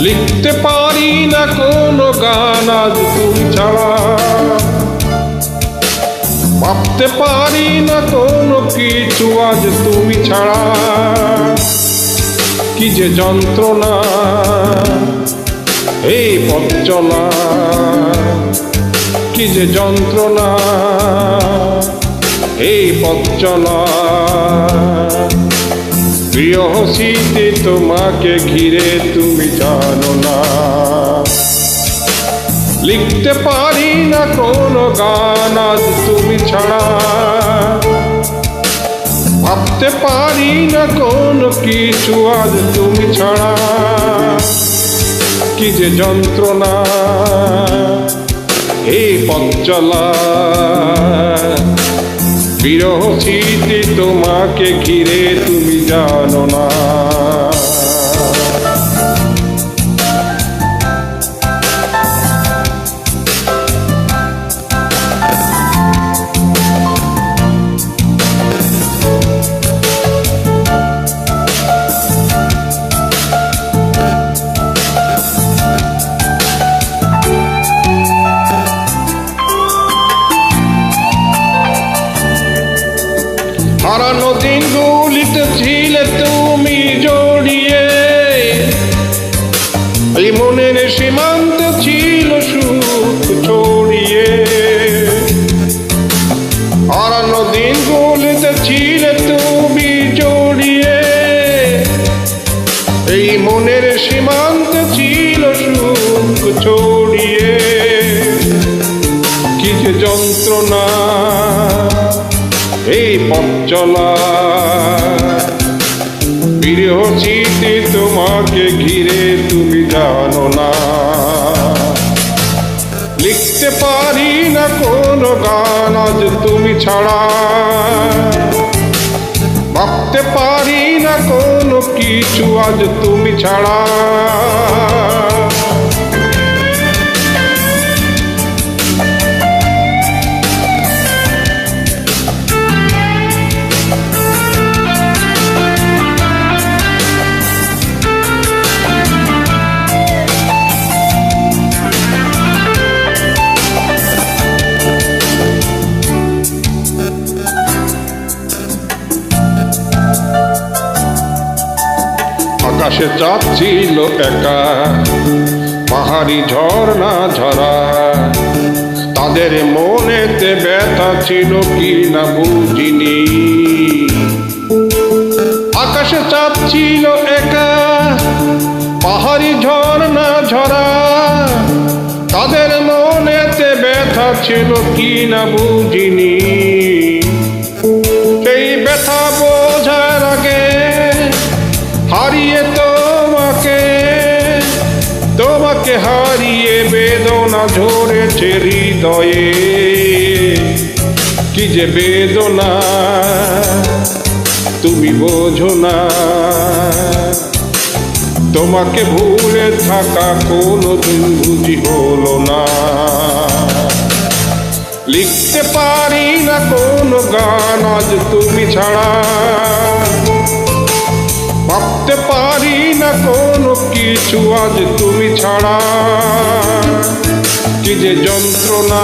লিখতে পারি না কোনো গান আজ তুমি ছাড়া, ভাবতে পারি না কোনো কিছু আজ তুমি ছাড়া। কি যে যন্ত্রণা এই পথ চলা, কি যে যন্ত্রণা এই পথ চলা। প্রিয় স্মৃতি তোমাকে ঘিরে তুমি জানো না, লিখতে পারি না কোনো গান আজ তুমি ছাড়া, ভাবতে পারি না কোনো কিছু আজ তুমি ছাড়া। কি যে যন্ত্রণা এই পথ চলা, বিরহ স্মৃতি তোমাকে ঘিরে তুমি জানো না। হারানো দিনগুলিতে ছিলে তুমি জড়িয়ে, এই মনের সীমান্ত ছিল সুখ ছড়িয়ে। হারানো দিনগুলিতে ছিলে তুমি জড়িয়ে, এই মনের সীমান্ত ছিল সুখ ছড়িয়ে। কি যে যন্ত্রণা এই পথ চলা, বিরহ স্মৃতি তোমাকে ঘিরে তুমি জানো না। লিখতে পারি না কোনো গান আজ তুমি ছাড়া, ভাবতে পারি না কোনো কিছু আজ তুমি ছাড়া। আকাশে চাঁদ ছিল একা, পাহাড়ি ঝর্ণা ঝরা, তাদের মনেতে ব্যথা ছিল কি না বুঝিনি। আকাশে চাঁদ ছিল একা, পাহাড়ি ঝর্ণা ঝরা, তাদের মনেতে ব্যথা ছিল কি না বুঝিনি। সেই ব্যথা বোঝার আগে হারিয়ে তোমাকে, তোমাকে হারিয়ে বেদনা ঝরেছে হৃদয়ে। কি যে বেদনা তুমি বোঝো না, তোমাকে ভুলে থাকা কোনো দিন বুঝি হলো না। লিখতে পারি না কোনো গান আজ তুমি ছাড়া, ভাবতে পারি না কোনো কিছু আজ তুমি ছাড়া। কি যে যন্ত্রণা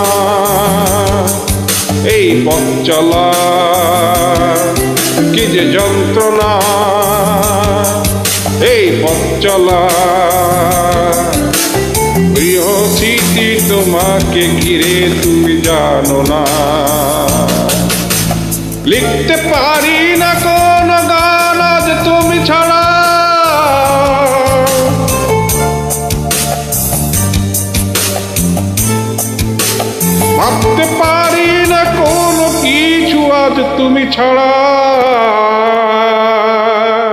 এই পথ চলা, কি যে যন্ত্রণা এই পথ চলা। প্রিয় স্মৃতি তোমাকে ঘিরে তুমি জানো না, লিখতে পারি না কোনো গান আজ তুমি ছাড়া, ভাবতে পারি না কোনো কিছু আজ তুমি ছাড়া।